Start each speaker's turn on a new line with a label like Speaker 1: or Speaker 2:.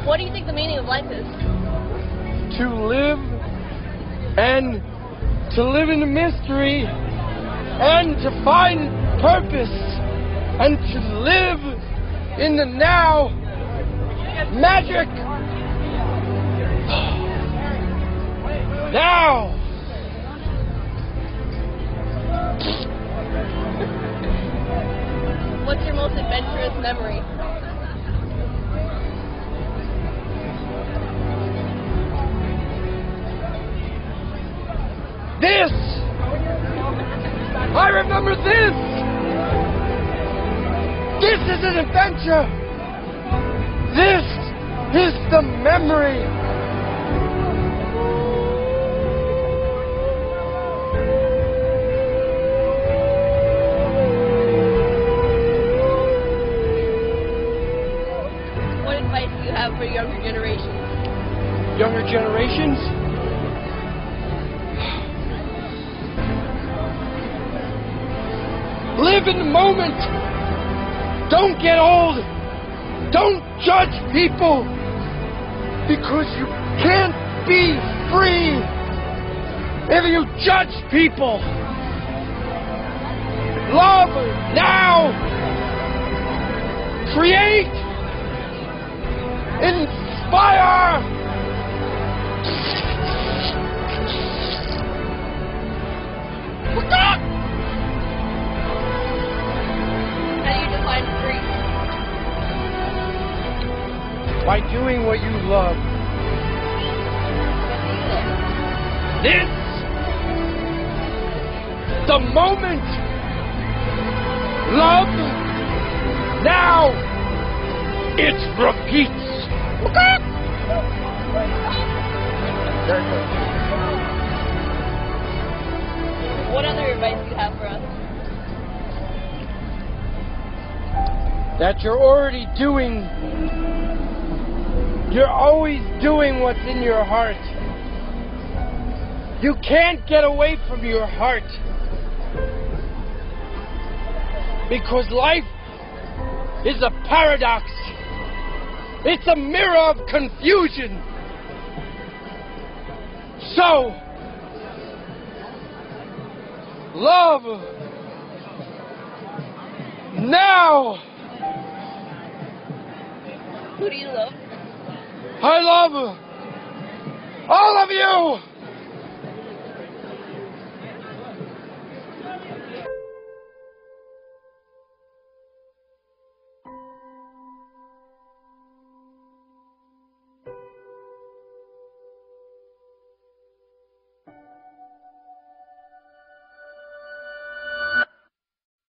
Speaker 1: What do you think the meaning of life is?
Speaker 2: To live and to live in the mystery and to find purpose and to live in the now. Magic. Now.
Speaker 1: What's your most adventurous memory?
Speaker 2: This! I remember this! This is an adventure! This is the memory!
Speaker 1: What advice do you have for younger generations?
Speaker 2: Younger generations? Live in the moment. Don't get old. Don't judge people because you can't be free if you judge people. Love now. Create. Inspire. By doing what you love. This, the moment, love, now, it repeats.
Speaker 1: What other advice do you have for us?
Speaker 2: That you're already doing. You're always doing what's in your heart. You can't get away from your heart. Because life is a paradox. It's a mirror of confusion. So, love now.
Speaker 1: Who do you love?
Speaker 2: I love all of you!